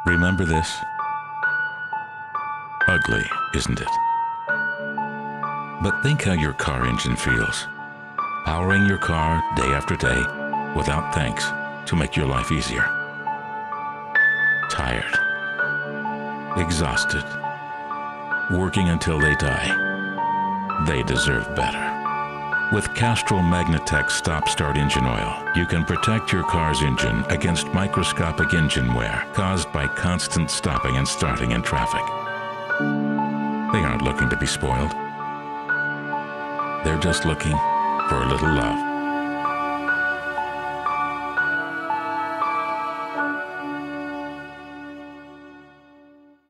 Remember this? Ugly, isn't it? But think how your car engine feels. Powering your car day after day without thanks to make your life easier. Tired. Exhausted. Working until they die. They deserve better. With Castrol MAGNATEC Stop-START engine oil, you can protect your car's engine against microscopic engine wear caused by constant stopping and starting in traffic. They aren't looking to be spoiled. They're just looking for a little love.